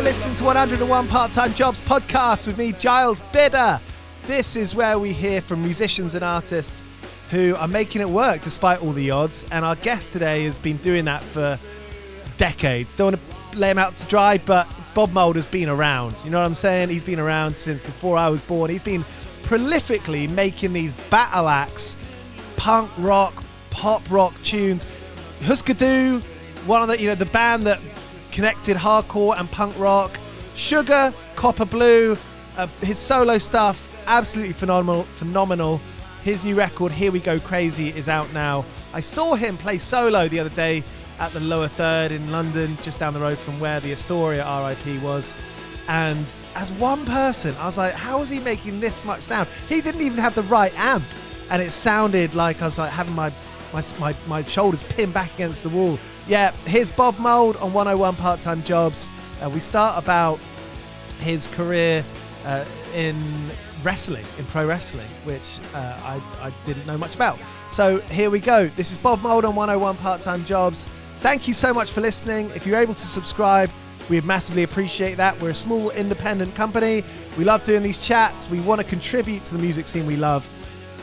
listening to 101 Part-Time Jobs podcast with me, Giles Bidder. This is where we hear from musicians and artists who are making it work despite all the odds, and our guest today has been doing that for decades. Don't want to lay him out to dry, but Bob Mould has been around. You know what I'm saying? He's been around since before I was born. He's been prolifically making these battle acts, punk rock, pop rock tunes. Husker Du, one of the, the band that connected hardcore and punk rock. Sugar, Copper Blue, his solo stuff, absolutely phenomenal. His new record, Here We Go Crazy, is out now. I saw him play solo the other day at the Lower Third in London, just down the road from where the Astoria RIP was. And as one person, I was like, how is he making this much sound? He didn't even have the right amp. And it sounded like I was like having my shoulders pinned back against the wall. Yeah, here's Bob Mould on 101 Part-Time Jobs. We start about his career in wrestling, in pro wrestling, which I didn't know much about. So here we go. This is Bob Mould on 101 Part-Time Jobs. Thank you so much for listening. If you're able to subscribe, we'd massively appreciate that. We're a small independent company. We love doing these chats. We want to contribute to the music scene we love,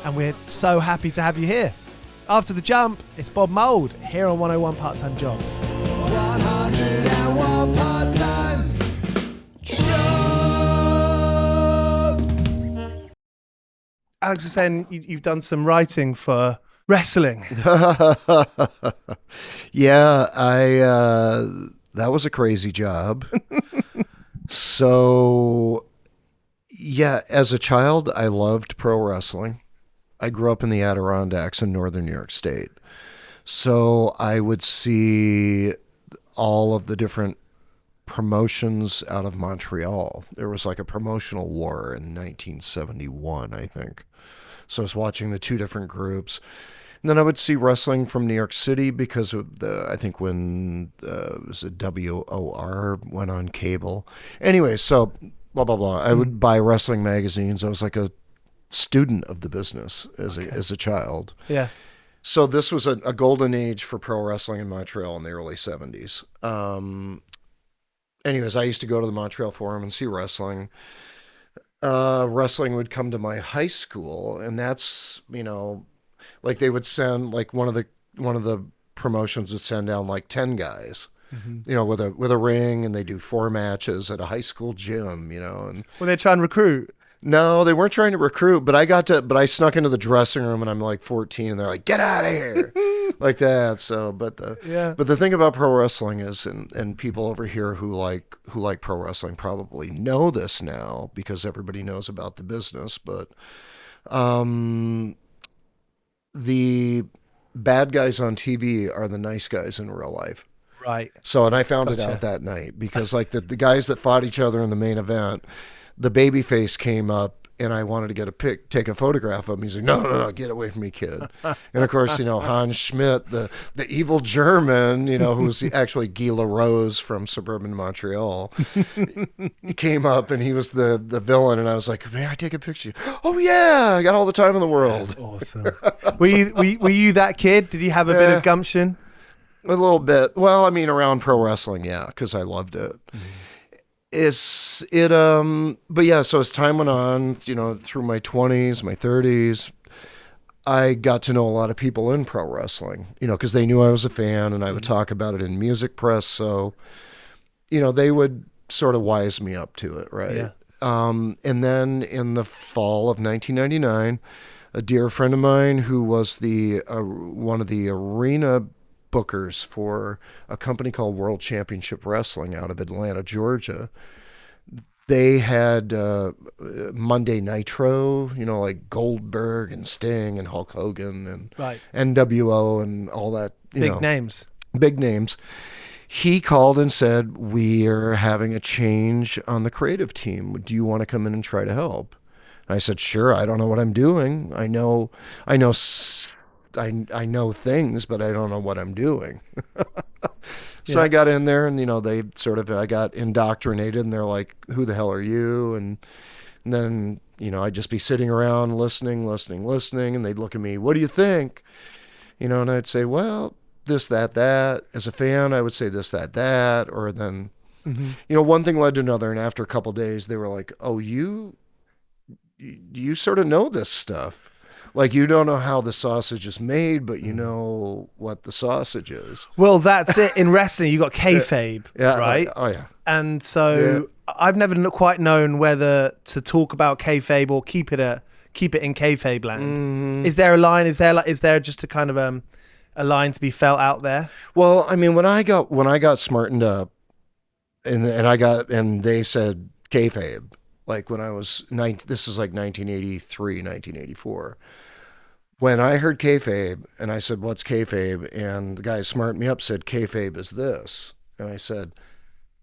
and we're so happy to have you here. After the jump, it's Bob Mould here on 101 Part-Time Jobs. 101 Part-Time Jobs. Alex was saying you've done some writing for wrestling. Yeah, that was a crazy job. So, yeah, as a child, I loved pro wrestling. I grew up in the Adirondacks in northern New York State. So I would see all of the different promotions out of Montreal. There was like a promotional war in 1971, I think. So I was watching the two different groups. And then I would see wrestling from New York City because of I think when it was a WOR went on cable. Anyway, so blah, blah, blah. I would buy wrestling magazines. I was like a student of the business as a child. Yeah. So this was a golden age for pro wrestling in Montreal in the early 70s. Anyways, I used to go to the Montreal Forum and see wrestling. Wrestling would come to my high school, and that's, like they would send, like one of the promotions would send down like 10 guys. Mm-hmm. With a ring, and they do 4 matches at a high school gym, and well, they try and recruit. No, they weren't trying to recruit, but I snuck into the dressing room and I'm like 14 and they're like, get out of here. Like that. So, but the thing about pro wrestling is, and people over here who like pro wrestling probably know this now because everybody knows about the business, but, the bad guys on TV are the nice guys in real life. Right. So, and I found it out that night because like the guys that fought each other in the main event, the baby face came up and I wanted to take a photograph of him. He's like, no, get away from me, kid. And of course, Hans Schmidt, the evil German, who's actually Guy LaRose from suburban Montreal, he came up and he was the villain. And I was like, may I take a picture? Oh yeah, I got all the time in the world. That's awesome. Were you that kid? Did you have a bit of gumption? A little bit. Well, I mean, around pro wrestling, yeah, because I loved it. Mm-hmm. But yeah, so as time went on, through my 20s, my 30s, I got to know a lot of people in pro wrestling, because they knew I was a fan and I would talk about it in music press. So, they would sort of wise me up to it. Right. Yeah. And then in the fall of 1999, a dear friend of mine who was one of the arena bookers for a company called World Championship Wrestling out of Atlanta, Georgia. They had Monday Nitro, like Goldberg and Sting and Hulk Hogan and right. NWO and all that. Big names. Big names. He called and said, we are having a change on the creative team. Do you want to come in and try to help? I said, sure. I don't know what I'm doing. I know things, but I don't know what I'm doing. So I got in there and, I got indoctrinated and they're like, who the hell are you? And then, I'd just be sitting around listening. And they'd look at me, what do you think? And I'd say, well, this, that. As a fan, I would say this, that. Or then One thing led to another, and after a couple of days, they were like, "Oh, you sort of know this stuff. Like, you don't know how the sausage is made, but you know what the sausage is." Well, that's it. In wrestling, you got kayfabe, Yeah. right? Oh, yeah. And so I've never quite known whether to talk about kayfabe or keep it in kayfabe land. Is there a line? Is there just a kind of a line to be felt out there? Well, I mean, when I got smartened up, and they said kayfabe, like when I was this is like 1983, 1984. When I heard kayfabe, and I said, "What's kayfabe?" and the guy smartened me up, said, "Kayfabe is this," and I said,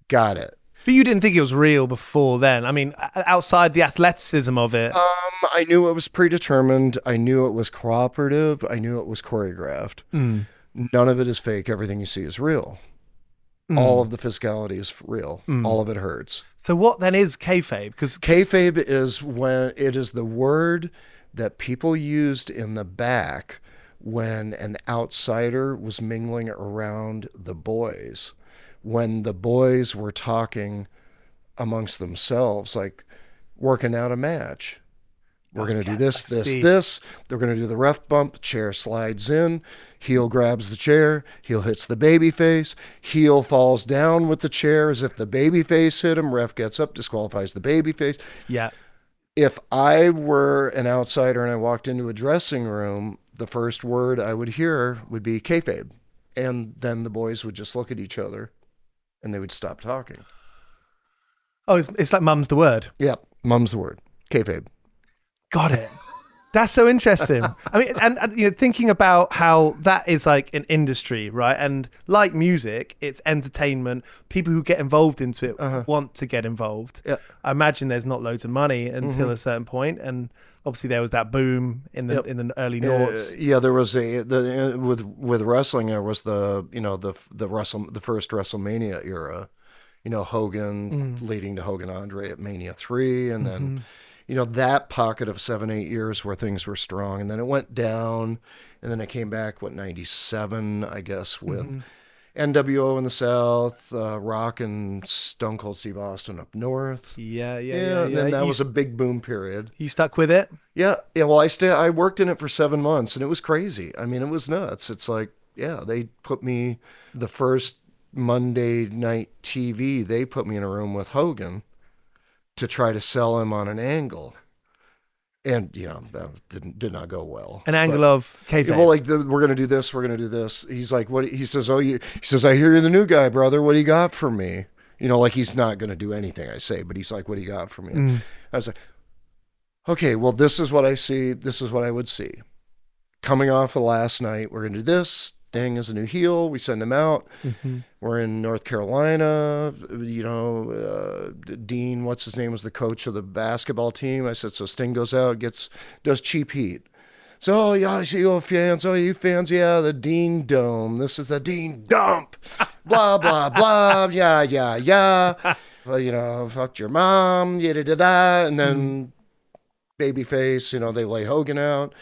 "Got it." But you didn't think it was real before then. I mean, outside the athleticism of it. I knew it was predetermined. I knew it was cooperative. I knew it was choreographed. None of it is fake. Everything you see is real. All of the physicality is real. All of it hurts. So what then is kayfabe? Because kayfabe is when it is the word that people used in the back when an outsider was mingling around the boys, when the boys were talking amongst themselves, like working out a match. We're going to do this. They're going to do the ref bump. Chair slides in. Heel grabs the chair. Heel hits the baby face. Heel falls down with the chair as if the baby face hit him. Ref gets up, disqualifies the baby face. Yeah. If I were an outsider and I walked into a dressing room, the first word I would hear would be kayfabe. And then the boys would just look at each other and they would stop talking. Oh, it's like mum's the word. Yep. Mum's the word. Kayfabe. Got it. That's so interesting. I mean, and thinking about how that is like an industry, right? And like music, it's entertainment. People who get involved into it want to get involved. Yeah. I imagine there's not loads of money until a certain point, and obviously there was that boom in the early noughts. There was with wrestling. There was the first WrestleMania era. Hogan leading to Hogan Andre at Mania 3, and then. That pocket of 7-8 years where things were strong, and then it went down, and then it came back, 97, I guess, with NWO in the South, Rock and Stone Cold Steve Austin up north. Yeah. And then that was a big boom period. You stuck with it? Yeah. Well, I worked in it for 7 months, and it was crazy. I mean, it was nuts. It's like, they put me the first Monday night TV. They put me in a room with Hogan to try to sell him on an angle, and that did not go well. An angle of kayfabe. Well, like we're gonna do this, we're gonna do this. He's like, what? He says, he says, "I hear you're the new guy, brother. What do you got for me?" Like he's not gonna do anything I say, but he's like, "What do you got for me?" I was like, "Okay, well, this is what I see. This is what I would see. Coming off of last night, we're gonna do this." Dang is a new heel. We send him out. We're in North Carolina. Dean, what's his name, was the coach of the basketball team. I said, so Sting goes out, does cheap heat. So, I see you fans. Oh, you fans, the Dean Dome. This is the Dean Dump. Blah, blah, blah. Yeah. Well, fucked your mom. Da-da-da-da. And then babyface, they lay Hogan out.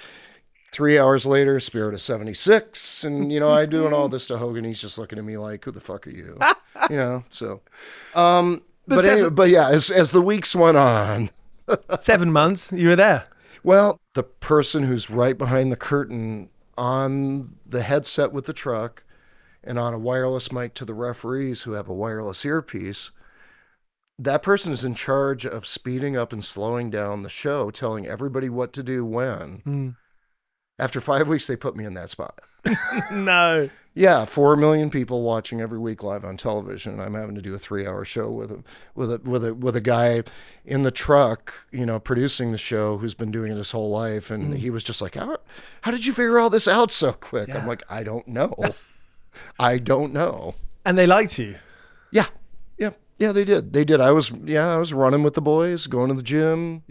3 hours later, Spirit of 76, and I'm doing all this to Hogan. He's just looking at me like, "Who the fuck are you?" So, but as the weeks went on, 7 months, you were there. Well, the person who's right behind the curtain on the headset with the truck, and on a wireless mic to the referees who have a wireless earpiece, that person is in charge of speeding up and slowing down the show, telling everybody what to do when. After 5 weeks, they put me in that spot. No. Yeah, 4 million people watching every week live on television, and I'm having to do a 3-hour show with a guy in the truck, producing the show, who's been doing it his whole life, and he was just like, "How did you figure all this out so quick?" Yeah. I'm like, "I don't know, I don't know." And they liked you. Yeah, they did. I was running with the boys, going to the gym,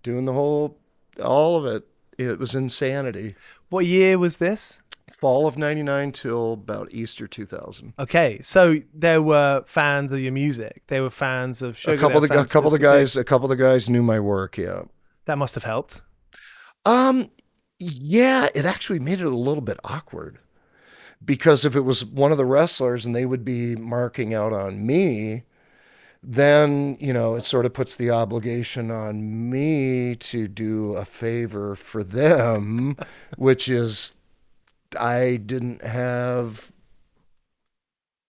doing all of it. It was insanity. What year was this? Fall of 99 till about Easter 2000. Okay, so there were fans of your music. They were fans of Sugar. A couple of the guys knew my work. Yeah, that must have helped. Yeah, it actually made it a little bit awkward, because if it was one of the wrestlers and they would be marking out on me, then, it sort of puts the obligation on me to do a favor for them, which is I didn't have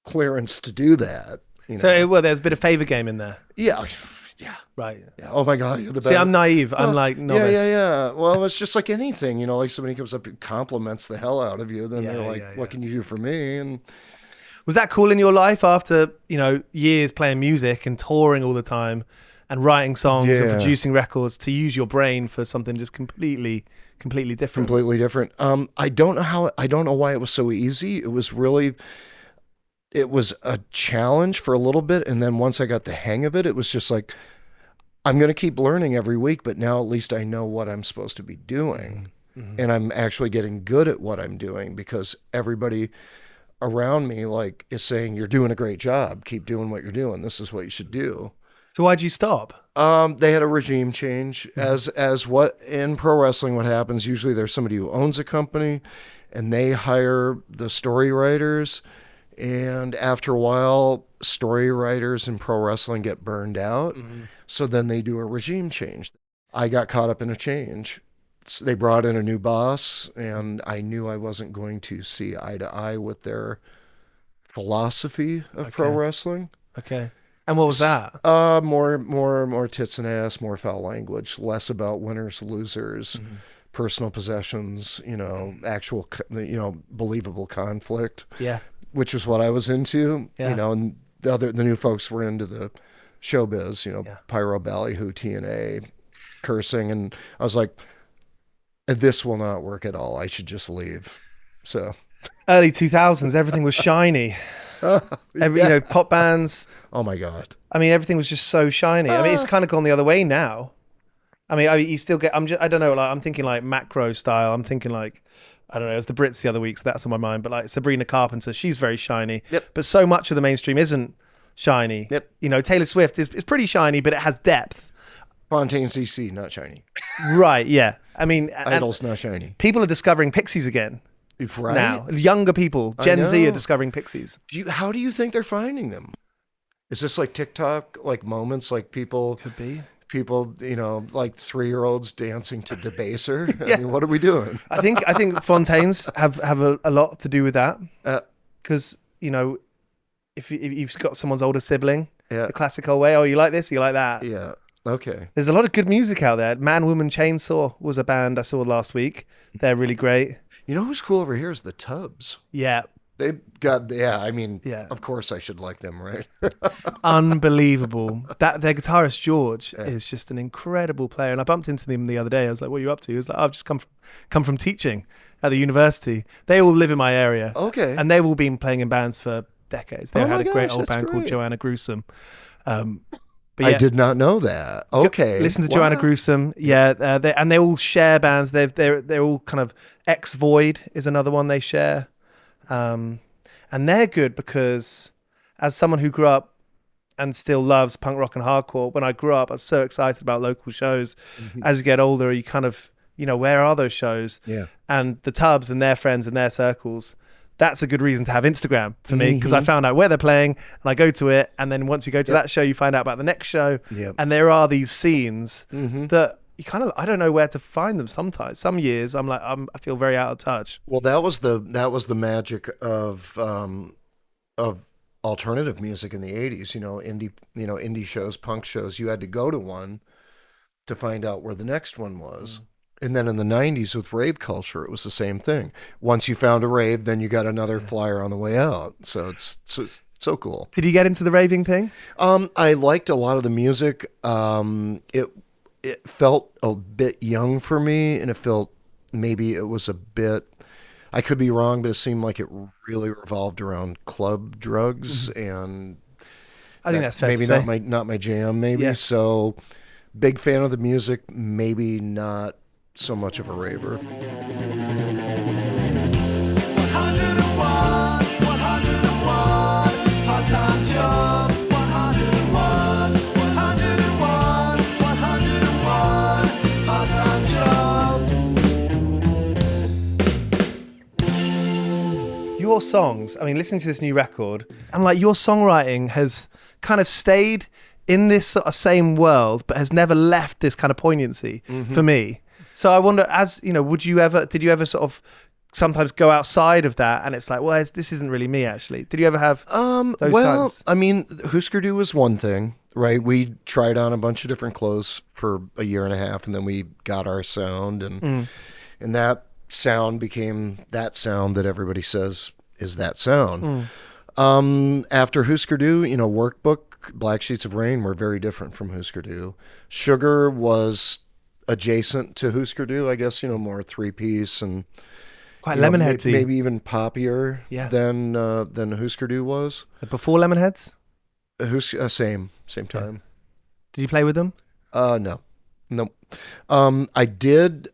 clearance to do that. So there's a bit of favor game in there. Yeah. Yeah. Right. Yeah. Oh my God, you're the best. See, I'm naive. I'm like novice. Yeah. Well, it's just like anything, like somebody comes up and compliments the hell out of you, then they're like, what can you do for me? And was that cool in your life after, years playing music and touring all the time and writing songs and producing records to use your brain for something just completely different? Completely different. I don't know why it was so easy. It was a challenge for a little bit. And then once I got the hang of it, it was just like, I'm going to keep learning every week, but now at least I know what I'm supposed to be doing. Mm-hmm. And I'm actually getting good at what I'm doing because everybody around me is saying, you're doing a great job. Keep doing what you're doing. This is what you should do. So why'd you stop? They had a regime change. Mm-hmm. As what in pro wrestling, what happens, usually there's somebody who owns a company and they hire the story writers. And after a while, story writers in pro wrestling get burned out. Mm-hmm. So then they do a regime change. I got caught up in a change. So they brought in a new boss, and I knew I wasn't going to see eye to eye with their philosophy of pro wrestling. Okay. And what was that? More tits and ass, more foul language, less about winners, losers, personal possessions, actual, believable conflict. Yeah. Which was what I was into, and the new folks were into the showbiz, pyro, ballyhoo, TNA, cursing, and I was like, this will not work at all. I should just leave. So, early 2000s, everything was shiny. Pop bands. Oh my God! I mean, everything was just so shiny. I mean, it's kind of gone the other way now. I mean, you still get. I don't know. I'm thinking macro style. I'm thinking I don't know, it was the Brits the other week, so that's on my mind. But Sabrina Carpenter, she's very shiny. Yep. But so much of the mainstream isn't shiny. Yep. Taylor Swift is pretty shiny, but it has depth. Fontaine's DC, not shiny. Right, yeah. I mean... Idol's not shiny. People are discovering Pixies again. Right? Now. Younger people, Gen Z are discovering Pixies. How do you think they're finding them? Is this TikTok, moments, people... Could be. People, 3-year-olds dancing to Debaser. Yeah. I mean, what are we doing? I think Fontaines have a lot to do with that. Because, if you've got someone's older sibling, the classical way, you like this, you like that. Yeah. Okay. There's a lot of good music out there. Man, Woman, Chainsaw was a band I saw last week. They're really great. You know who's cool over here is the Tubbs. Yeah. They've got, of course I should like them, right? Unbelievable. Their guitarist, George, is just an incredible player. And I bumped into him the other day. I was like, what are you up to? He was like, I've just come from teaching at the university. They all live in my area. Okay. And they've all been playing in bands for decades. They had a great old band called Joanna Gruesome. But I did not know that. Okay. Listen to Joanna Gruesome. Yeah. They all share bands. They're all kind of Ex-Void is another one they share. And they're good because as someone who grew up and still loves punk rock and hardcore, when I grew up, I was so excited about local shows. Mm-hmm. As you get older, you kind of, where are those shows? Yeah. And the Tubbs and their friends and their circles, that's a good reason to have Instagram for me because I found out where they're playing and I go to it. And then once you go to that show, you find out about the next show. Yep. And there are these scenes that you kind of, I don't know where to find them sometimes. Some years I'm like, I feel very out of touch. Well, that was the magic of alternative music in the 80s, indie shows, punk shows. You had to go to one to find out where the next one was. And then in the 90s with rave culture, it was the same thing. Once you found a rave, then you got another flyer on the way out. So it's so cool. Did you get into the raving thing? I liked a lot of the music. It felt a bit young for me, and it felt maybe it was a bit, I could be wrong, but it seemed like it really revolved around club drugs, and I think that's fair maybe to say. not my jam, maybe. Yeah. So big fan of the music, maybe not so much of a raver. 101, 101, part-time jobs, 101, 101, 101, part-time jobs. Your songs, I mean, listening to this new record, I'm like, your songwriting has kind of stayed in this sort of same world, but has never left this kind of poignancy for me. So I wonder, as you know, did you ever sort of sometimes go outside of that, and it's like, well, this isn't really me, actually? Did you ever have those times? I mean, Husker Du was one thing, right? We tried on a bunch of different clothes for a year and a half, and then we got our sound, and that sound became that sound that everybody says is that sound. After Husker Du, you know, Workbook, Black Sheets of Rain were very different from Husker Du. Sugar was adjacent to Husker Du, I guess, you know, more three-piece and quite Lemonheadsy. Maybe even poppier than Husker Du was. Before Lemonheads? Same time. Did you play with them? No. I did.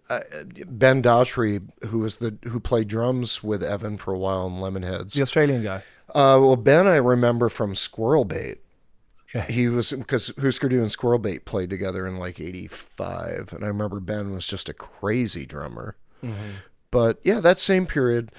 Ben Daughtry, who played drums with Evan for a while in Lemonheads. The Australian guy. Well, Ben, I remember from Squirrel Bait. Okay. He was, because Husker Du and Squirrel Bait played together in like '85, and I remember Ben was just a crazy drummer. But yeah, that same period.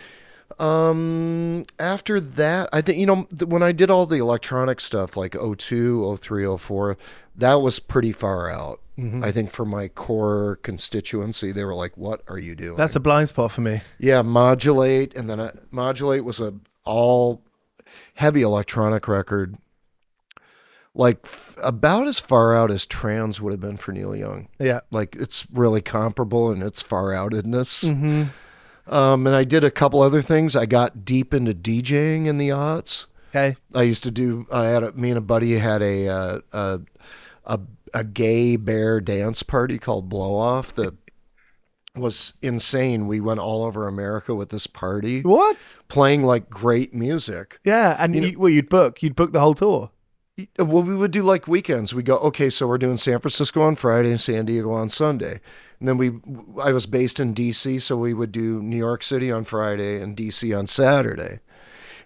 After that, I think, you know, when I did all the electronic stuff like '02, '03, '04, that was pretty far out. I think for my core constituency, they were like, "What are you doing?" That's a blind spot for me. Yeah, Modulate, and then Modulate was a all heavy electronic record, like about as far out as Trans would have been for Neil Young. Yeah, like it's really comparable in its far outedness. And I did a couple other things. I got deep into DJing in the aughts. Okay, I used to do. Me and a buddy had a gay bear dance party called Blow Off that was insane. We went all over America with this party. What? Playing like great music. Yeah, and you'd book the whole tour. Well, we would do like weekends. We go, okay, so we're doing San Francisco on Friday and San Diego on Sunday. And then I was based in DC, so we would do New York City on Friday and DC on Saturday.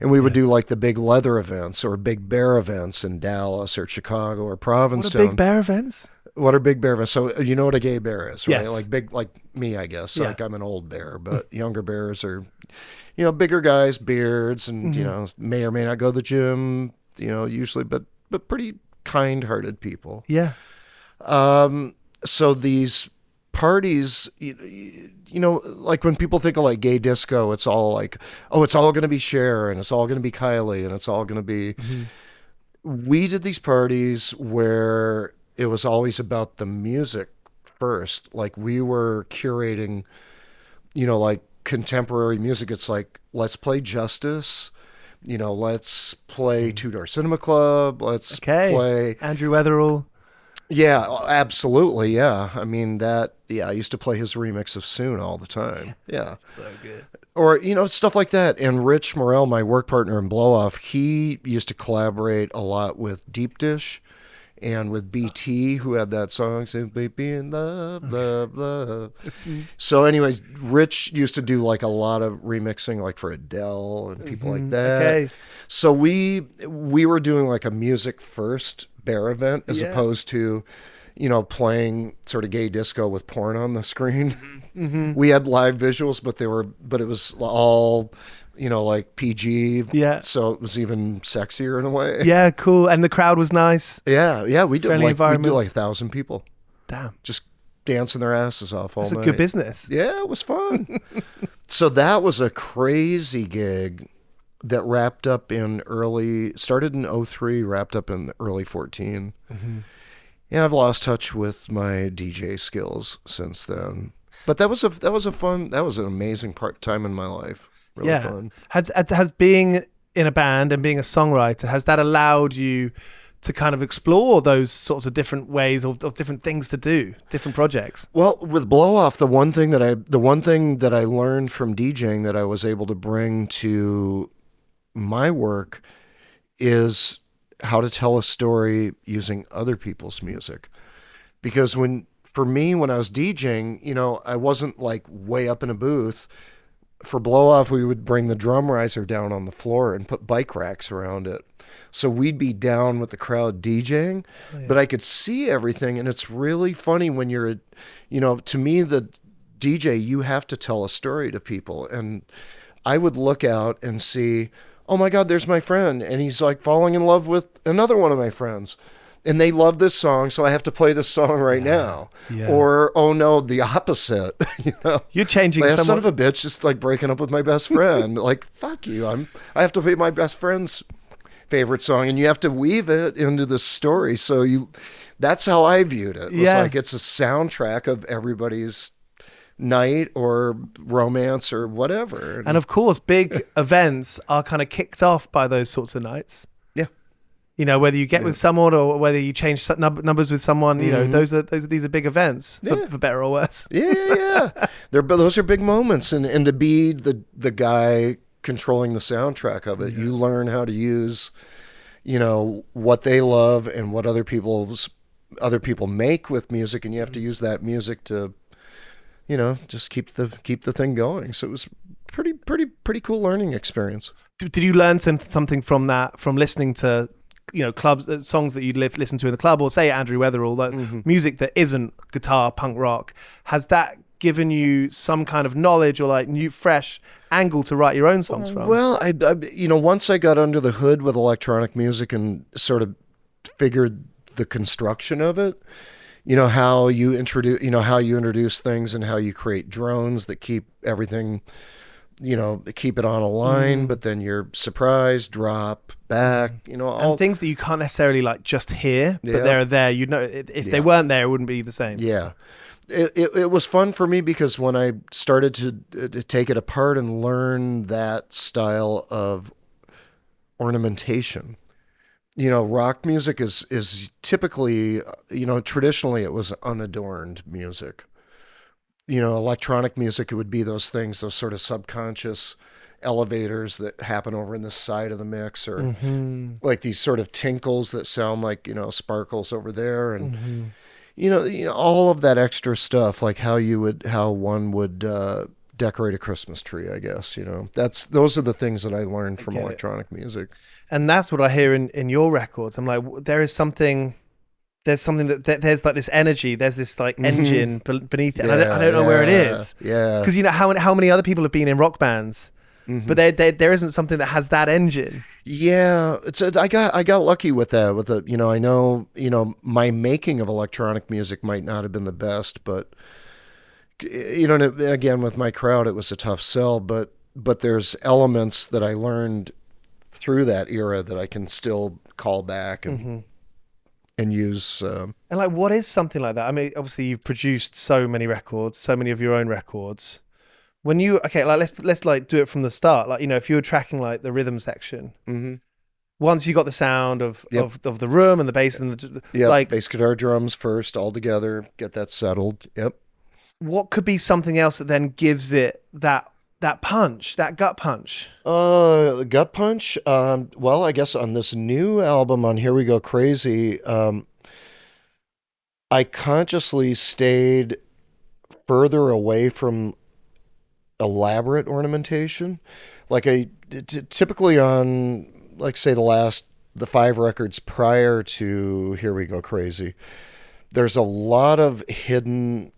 And we would do like the big leather events or big bear events in Dallas or Chicago or Provincetown. What are big bear events? What are big bear events? So you know what a gay bear is, right? Yes. Like big, like me, I guess. Yeah. Like I'm an old bear, but younger bears are, you know, bigger guys, beards, and you know, may or may not go to the gym, you know, usually, but pretty kind-hearted people. Yeah. So these parties, you know, like when people think of like gay disco, it's all like, oh, it's all going to be Cher and it's all going to be Kylie and it's all going to be. We did these parties where it was always about the music first. Like we were curating, you know, like contemporary music. It's like, let's play Justice. You know, let's play Two Door Cinema Club. Let's play Andrew Weatherall. Yeah, absolutely. Yeah. I mean, I used to play his remix of Soon all the time. Yeah. So good. Or, you know, stuff like that. And Rich Morrell, my work partner in Blow Off, he used to collaborate a lot with Deep Dish and with BT, who had that song, Simply Be in Love, Love, Love. So anyways, Rich used to do like a lot of remixing, like for Adele and people like that. Okay. So we were doing like a music first bear event as opposed to, you know, playing sort of gay disco with porn on the screen. We had live visuals, but it was all, you know, like PG. Yeah. So it was even sexier in a way. Yeah, cool. And the crowd was nice. Yeah. We did like 1,000 people. Damn. Just dancing their asses off all night. It's a good business. Yeah, it was fun. So that was a crazy gig that wrapped up started in '03, wrapped up in early 14. Yeah, I've lost touch with my DJ skills since then. But that was an amazing time in my life. Really fun. Has being in a band and being a songwriter, has that allowed you to kind of explore those sorts of different ways of different things to do, different projects? Well, with Blow Off, the one thing that I learned from DJing that I was able to bring to my work is how to tell a story using other people's music. Because when I was DJing, you know, I wasn't like way up in a booth. For Blow Off, we would bring the drum riser down on the floor and put bike racks around it. So we'd be down with the crowd DJing, but I could see everything. And it's really funny when you're, you know, to me, the DJ, you have to tell a story to people. And I would look out and see, oh my God, there's my friend. And he's like falling in love with another one of my friends. And they love this song, so I have to play this song right now. Yeah. Or, oh no, the opposite. You know, You're changing like, son someone. of a bitch, just like breaking up with my best friend. Like, fuck you. I have to play my best friend's favorite song, and you have to weave it into the story. So that's how I viewed it. It was like it's a soundtrack of everybody's night or romance or whatever. And of course, big events are kind of kicked off by those sorts of nights. Yeah. You know, whether you get with someone or whether you change numbers with someone, you know, Mm-hmm. these are big events for better or worse. Yeah. Those are big moments, and to be the guy controlling the soundtrack of it, you learn how to use, you know, what they love and what other people make with music, and you have to use that music to, you know, just keep the thing going. So it was pretty cool learning experience. Did you learn something from that, from listening to, you know, clubs, songs that you'd listen to in the club, or say Andrew Weatherall, like music that isn't guitar, punk rock? Has that given you some kind of knowledge or like new, fresh angle to write your own songs from? Well, I you know, once I got under the hood with electronic music and sort of figured the construction of it, you know, how you introduce things and how you create drones that keep everything, you know, keep it on a line, but then you're surprised, drop back, you know, all and things that you can't necessarily like just hear, but they're there. You know, if they weren't there, it wouldn't be the same. Yeah. It was fun for me because when I started to take it apart and learn that style of ornamentation, you know, rock music is typically, you know, traditionally it was unadorned music. You know, electronic music, it would be those things, those sort of subconscious elevators that happen over in the side of the mix, or like these sort of tinkles that sound like, you know, sparkles over there, and you know all of that extra stuff, like how one would decorate a Christmas tree, I guess. You know, those are the things that I learned from electronic music. And that's what I hear in your records. I'm like, there's something that there's like this energy, there's this like engine beneath it, and I don't know where it is. Yeah, because you know how many other people have been in rock bands, but there isn't something that has that engine. Yeah, I got lucky with that. With the, you know, I know, you know, my making of electronic music might not have been the best, but you know, again, with my crowd, it was a tough sell. But there's elements that I learned through that era that I can still call back and use. And like, what is something like that? I mean, obviously you've produced so many records, so many of your own records. When you, like let's like do it from the start. Like, you know, if you were tracking like the rhythm section, once you got the sound of the room and the bass and the like bass, guitar, drums first, all together, get that settled. Yep. What could be something else that then gives it that punch, that gut punch? Gut punch. Well, I guess on this new album, on Here We Go Crazy, I consciously stayed further away from elaborate ornamentation. Like typically on, like, say the 5 records prior to Here We Go Crazy, there's a lot of hidden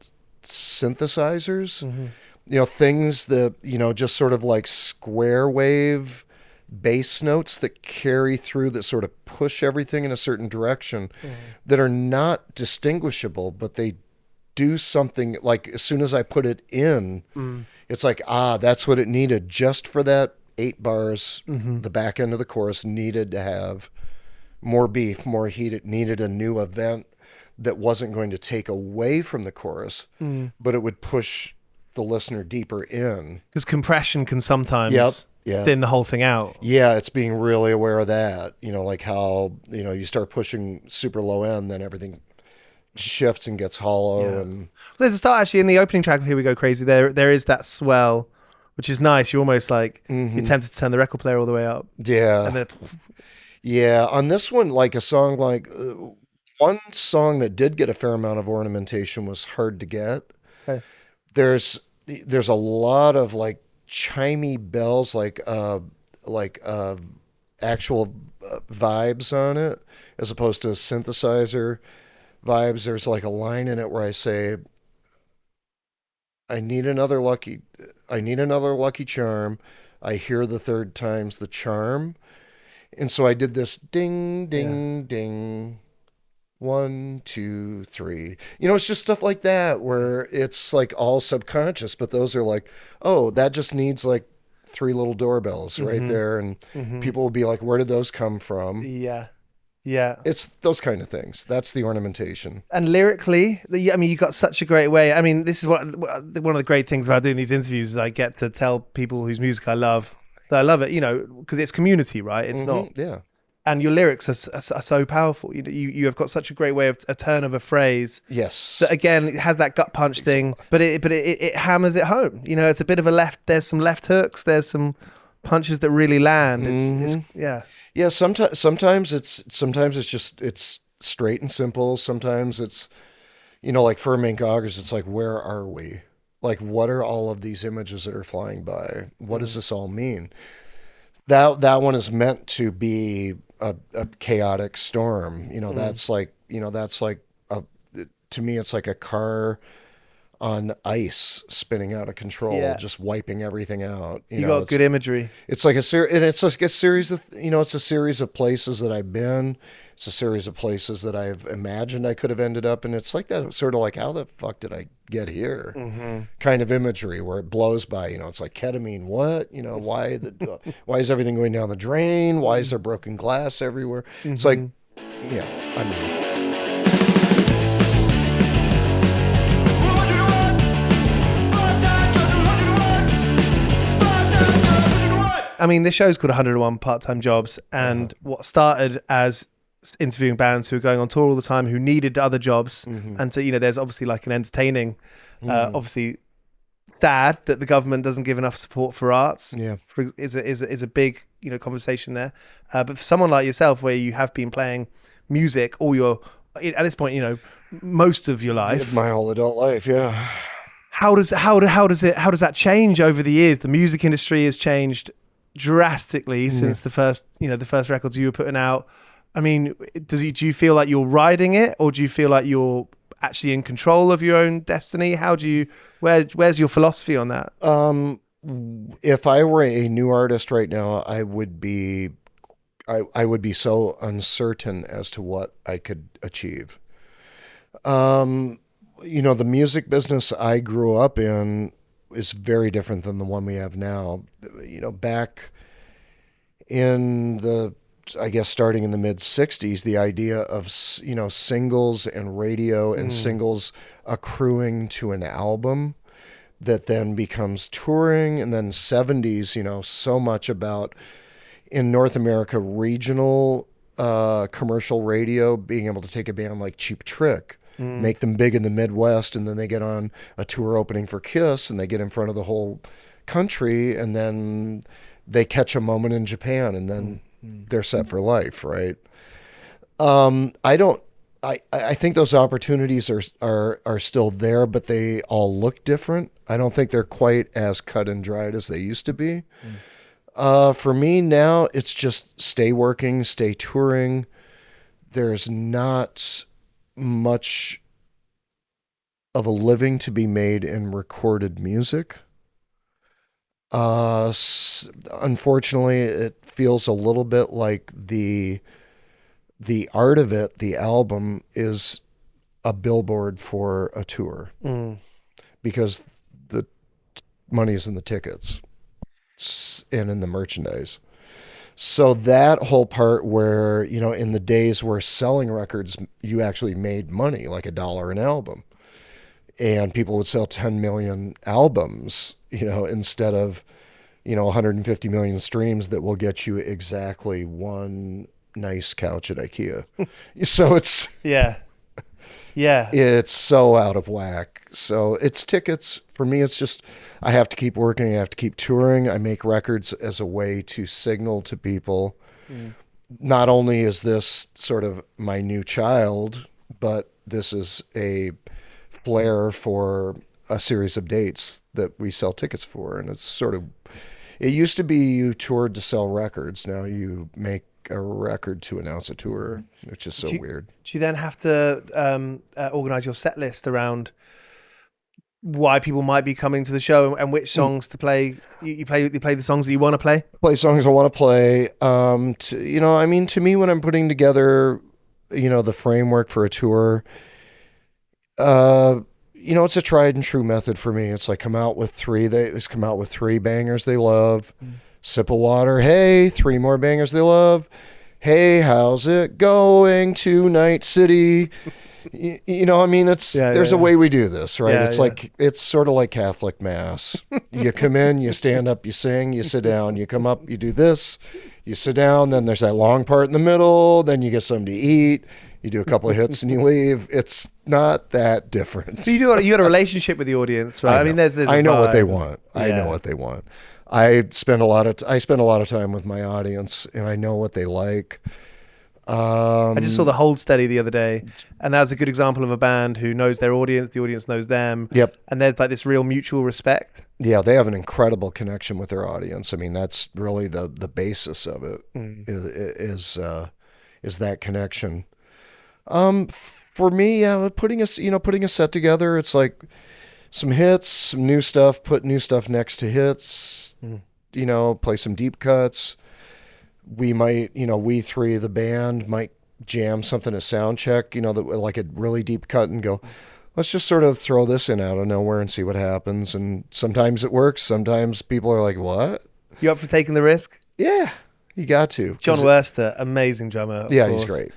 synthesizers, you know, things that, you know, just sort of like square wave bass notes that carry through, that sort of push everything in a certain direction, that are not distinguishable, but they do something. Like, as soon as I put it in, it's like, that's what it needed just for that 8 bars. The back end of the chorus needed to have more beef, more heat. It needed a new event that wasn't going to take away from the chorus, but it would push the listener deeper in. Because compression can sometimes thin the whole thing out. Yeah, it's being really aware of that. You know, like how, you know, you start pushing super low end, then everything shifts and gets hollow. And there's a start actually in the opening track of Here We Go Crazy. There is that swell, which is nice. You're almost like you're tempted to turn the record player all the way up. Yeah. And then on this one, like a song like one song that did get a fair amount of ornamentation was Hard to Get. Okay. There's a lot of like chimey bells, like actual vibes on it, as opposed to synthesizer vibes. There's like a line in it where I say, I need another lucky charm. I hear the third time's the charm. And so I did this ding, ding, ding, 1, 2, 3. It's just stuff like that where it's like all subconscious, but those are like, oh, that just needs like 3 little doorbells right there. And people will be like, where did those come from? Yeah. Yeah. It's those kind of things. That's the ornamentation. And lyrically, you got such a great way. I mean, this is one of the great things about doing these interviews is I get to tell people whose music I love that I love it, because it's community, right? It's not. Yeah. And your lyrics are so powerful. You have got such a great way of a turn of a phrase. Yes. That again, it has that gut punch thing, but it hammers it home. It's a bit of a left. There's some left hooks. There's some punches that really land. It's yeah. Yeah. Sometimes it's just it's straight and simple. Sometimes it's like for Mink Augers, it's like, where are we? Like, what are all of these images that are flying by? What does this all mean? That one is meant to be a chaotic storm. That's like to me, it's like a car on ice spinning out of control, just wiping everything out. You got good imagery. It's like it's like a series of, it's a series of places that I've been. It's a series of places that I've imagined I could have ended up. And it's like that sort of like, how the fuck did I get here? Kind of imagery where it blows by, it's like ketamine. What, why is everything going down the drain? Why is there broken glass everywhere? It's like, yeah, I mean, this show's called 101 Part-Time Jobs, and what started as interviewing bands who are going on tour all the time, who needed other jobs, and so there's obviously like an entertaining, obviously sad that the government doesn't give enough support for arts. Yeah, is a big conversation there. But for someone like yourself, where you have been playing music all your at this point, most of your life, my whole adult life, yeah. How does that change over the years? The music industry has changed drastically since the first records you were putting out. I mean, do you feel like you're riding it, or do you feel like you're actually in control of your own destiny? Where's your philosophy on that? If I were a new artist right now, I would be so uncertain as to what I could achieve. The music business I grew up in is very different than the one we have now. Back in I guess starting in the mid 60s, the idea of, singles and radio and singles accruing to an album that then becomes touring, and then 70s, so much about, in North America, regional commercial radio being able to take a band like Cheap Trick, make them big in the Midwest, and then they get on a tour opening for Kiss, and they get in front of the whole country, and then they catch a moment in Japan, and then they're set for life, right? I think those opportunities are still there, but they all look different. I don't think they're quite as cut and dried as they used to be. For me now, it's just stay working, stay touring. There's not much of a living to be made in recorded music. Unfortunately, it feels a little bit like the art of it, the album, is a billboard for a tour, because the money is in the tickets and in the merchandise. So that whole part where, in the days where selling records, you actually made money, like $1 an album, and people would sell 10 million albums, instead of, 150 million streams that will get you exactly one nice couch at IKEA. So it's, it's so out of whack. So it's tickets. For me, it's just, I have to keep working. I have to keep touring. I make records as a way to signal to people, not only is this sort of my new child, but this is a flair for a series of dates that we sell tickets for. And it's sort of, it used to be you toured to sell records. Now you make a record to announce a tour, which is so weird. Do you then have to organize your set list around why people might be coming to the show and which songs to play. You play the songs that you want to play. Play songs I want to play. To me, when I'm putting together, the framework for a tour, it's a tried and true method for me. It's like come out with three bangers they love. Sip of water. Hey, 3 more bangers they love. Hey, how's it going to Night City? There's a way we do this, right? It's sort of like Catholic Mass. You come in, you stand up, you sing, you sit down, you come up, you do this, you sit down, then there's that long part in the middle, then you get something to eat, you do a couple of hits and you leave. It's not that different. So you got a relationship with the audience, right? I know what they want. I know what they want. I spend a lot of time with my audience, and I know what they like. I just saw the Hold Steady the other day, and that was a good example of a band who knows their audience, the audience knows them. Yep. And there's like this real mutual respect. Yeah, they have an incredible connection with their audience. I mean, that's really the basis of it is that connection. For me, putting a set together, it's like some hits, some new stuff, put new stuff next to hits, play some deep cuts. We might, we three, the band, might jam something at sound check, like a really deep cut and go, let's just sort of throw this in out of nowhere and see what happens. And sometimes it works. Sometimes people are like, what? You up for taking the risk? Yeah, you got to. John Wurster, amazing drummer. Yeah, he's great.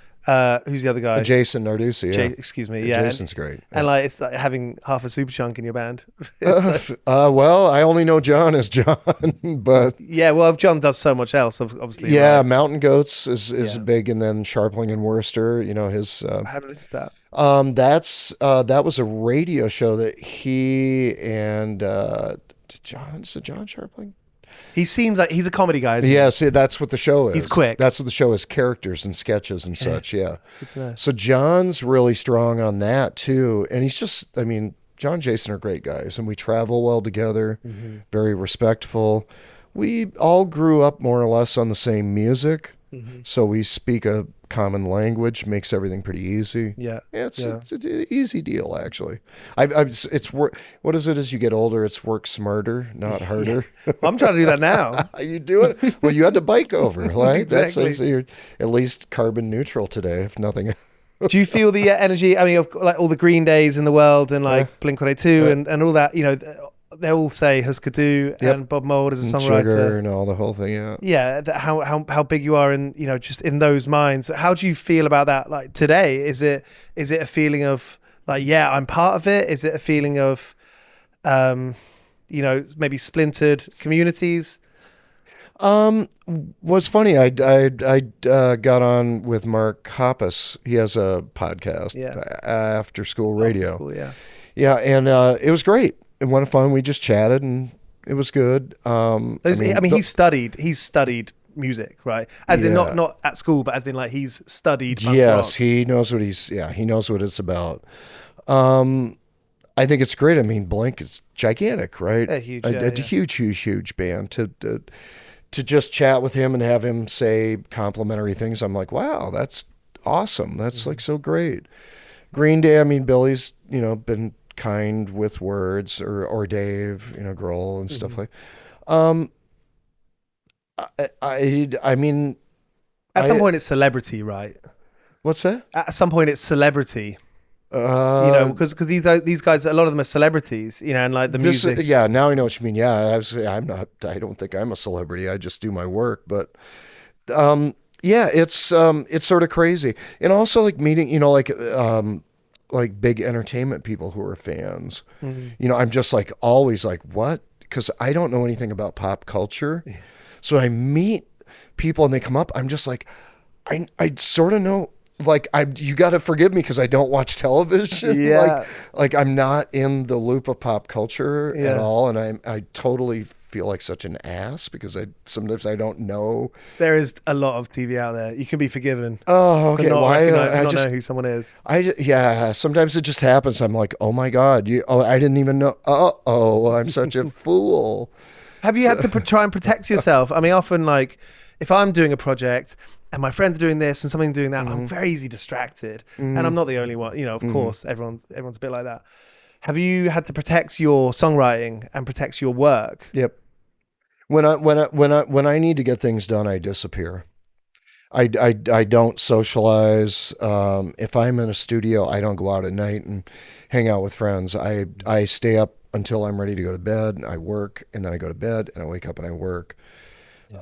Who's the other guy? Jason Narducci. Yeah. Excuse me. Yeah, Jason's great. Yeah. And like it's like having half a super chunk in your band. Well, I only know John as John, but yeah. Well, John does so much else, obviously. Yeah, right? Mountain Goats is big, and then Sharpling and Worcester. His. I haven't listened to that. That was a radio show that he and John Sharpling. He seems like he's a comedy guy. Yeah, see, that's what the show is. He's quick. That's what the show is, characters and sketches and such, yeah. Good to know. So John's really strong on that, too. And he's just, John and Jason are great guys, and we travel well together, very respectful. We all grew up more or less on the same music, so we speak a common language, makes everything pretty easy. Yeah, it's an easy deal, actually. It's work. What is it as you get older? It's work smarter, not harder. Well, I'm trying to do that now. You do it? Well, you had to bike over, right? Exactly. So you're at least carbon neutral today, if nothing else. Do you feel the energy? Of like all the Green Days in the world and like Blink-182 and all that, they all say Husker Du and Bob Mould as a songwriter Sugar and all the whole thing. How big you are in just in those minds. How do you feel about that like today? Is it a feeling of like I'm part of it? Is it a feeling of maybe splintered communities? What's funny, I got on with Mark Hoppus. He has a podcast, After School Radio. After School, and it was great. It went fun. We just chatted and it was good. He's studied music, right? As in not at school, but as in like he's studied punk rock. He knows what he knows what it's about. I think it's great. Blink is gigantic, right? A huge band. To just chat with him and have him say complimentary things, I'm like, wow, that's awesome. That's like so great. Green Day, Billy's, been kind with words, or Dave, Grohl and stuff like. At some point it's celebrity, right? What's that? At some point it's celebrity. Because these guys, a lot of them are celebrities, and like the music. Now I know what you mean. Yeah, I don't think I'm a celebrity. I just do my work, but it's sort of crazy, and also like meeting, like big entertainment people who are fans. I'm just like always like, what? Because I don't know anything about pop culture, so I meet people and they come up. I'm just like, I sort of know. Like you got to forgive me because I don't watch television. Yeah. like I'm not in the loop of pop culture at all, and I totally feel like such an ass because sometimes I don't know. There is a lot of TV out there. You can be forgiven. Oh, okay. I just know who someone is. Sometimes it just happens. I'm like, oh my God, I didn't even know. I'm such a fool. Have you had to try and protect yourself? Often like if I'm doing a project and my friends are doing this and something doing that, I'm very easily distracted. And I'm not the only one, of course, everyone's a bit like that. Have you had to protect your songwriting and protect your work? Yep. When I need to get things done, I disappear. I don't socialize. If I'm in a studio, I don't go out at night and hang out with friends. I stay up until I'm ready to go to bed. I work, and then I go to bed, and I wake up and I work. I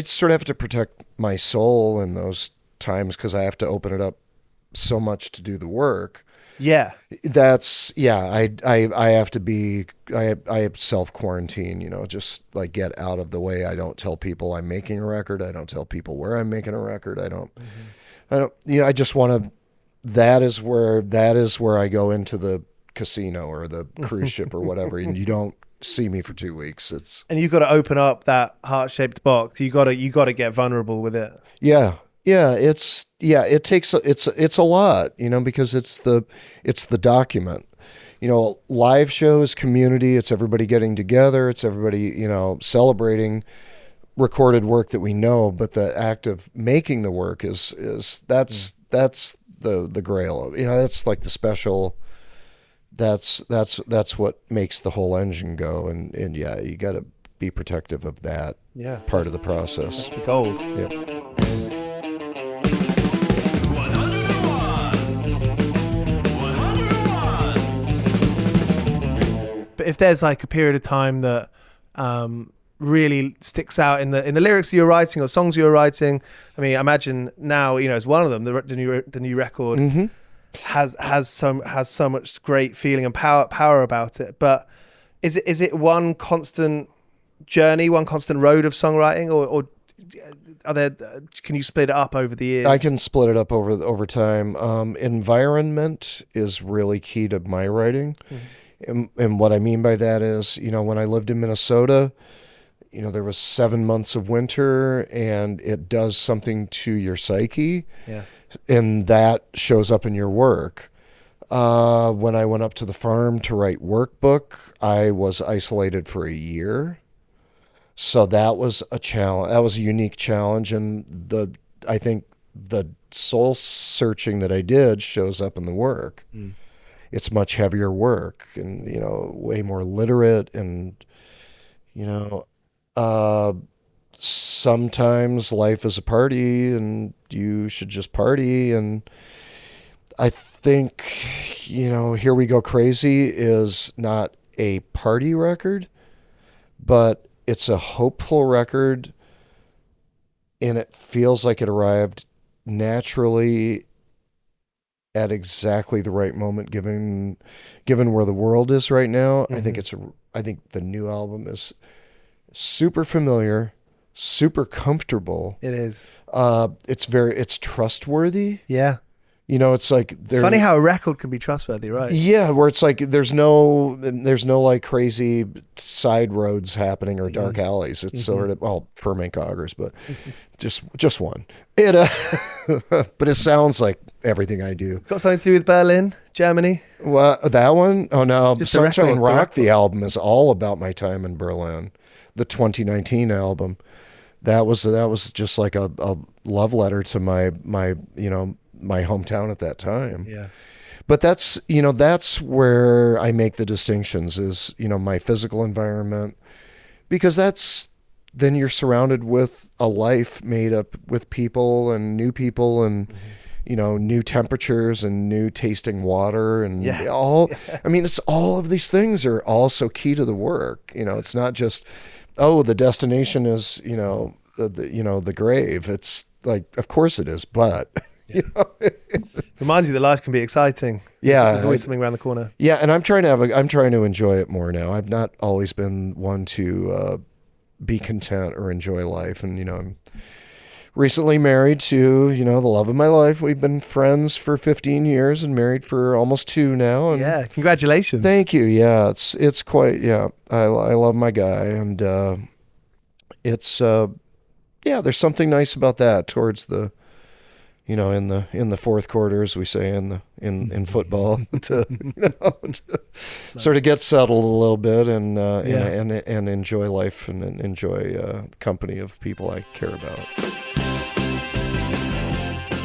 sort of have to protect my soul in those times because I have to open it up so much to do the work. Yeah. I have to be, I self quarantine, just like get out of the way. I don't tell people I'm making a record. I don't tell people where I'm making a record. I just want to, that is where I go into the casino or the cruise ship or whatever. And you don't see me for 2 weeks. And you've got to open up that heart-shaped box. You got to get vulnerable with it. Yeah. It takes, it's a lot, because it's the document, live shows, community, it's everybody getting together. It's everybody, celebrating recorded work that we know, but the act of making the work that's the grail of, that's like the special, that's what makes the whole engine go. And yeah, you got to be protective of that part of the process. That's the gold. Yep. But if there's like a period of time that really sticks out in the lyrics you're writing or songs you're writing, I mean, I imagine now, as one of them, the new record has so much great feeling and power about it. But is it one constant journey, one constant road of songwriting, or are there? Can you split it up over the years? I can split it up over time. Environment is really key to my writing. And what I mean by that is, when I lived in Minnesota, there was 7 months of winter, and it does something to your psyche. Yeah. And that shows up in your work. When I went up to the farm to write workbook, I was isolated for a year. So that was a challenge. That was a unique challenge. And I think the soul searching that I did shows up in the work. It's much heavier work and, way more literate. And, sometimes life is a party and you should just party. And I think, Here We Go Crazy is not a party record, but it's a hopeful record, and it feels like it arrived naturally at exactly the right moment, given where the world is right now. I think the new album is super familiar, super comfortable. It is. It's trustworthy. Yeah. It's like it's funny how a record can be trustworthy, right? Yeah, where it's like there's no like crazy side roads happening or dark alleys. It's sort of ferment coggers, but just one. It but it sounds like everything I do. Got something to do with Berlin, Germany? Well, that one? Oh no, Just Sunshine Rock. The album is all about my time in Berlin. The 2019 album. That was just like a love letter to my my hometown at that time. Yeah. But that's where I make the distinctions is, my physical environment, because then you're surrounded with a life made up with people and new temperatures and new tasting water and I mean, it's all of these things are all so key to the work. It's not just, the destination is, the grave. It's like, of course it is, but reminds you that life can be exciting. There's always something around the corner. Yeah, and I'm trying to enjoy it more now. I've not always been one to be content or enjoy life, and I'm recently married to the love of my life. We've been friends for 15 years and married for almost 2 now. And yeah, congratulations. Thank you. Yeah, it's quite. Yeah, I love my guy, and it's there's something nice about that towards the. In the fourth quarter, as we say in football, to sort of get settled a little bit and enjoy life and enjoy the company of people I care about.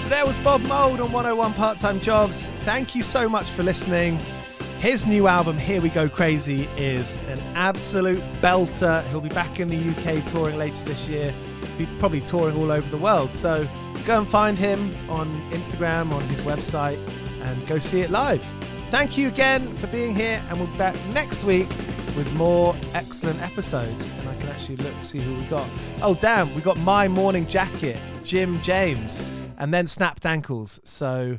So there was Bob Mould on 101 Part-Time Jobs. Thank you so much for listening. His new album, Here We Go Crazy, is an absolute belter. He'll be back in the UK touring later this year. Be probably touring all over the world. So go and find him on Instagram, on his website, and go see it live. Thank you again for being here, and we'll be back next week with more excellent episodes. And I can actually see who we got. Oh, damn, we got My Morning Jacket, Jim James, and then Snapped Ankles. So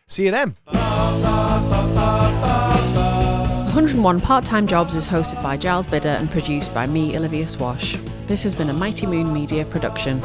see you then. 101 Part-Time Jobs is hosted by Giles Bidder and produced by me, Olivia Swash. This has been a Mighty Moon Media production.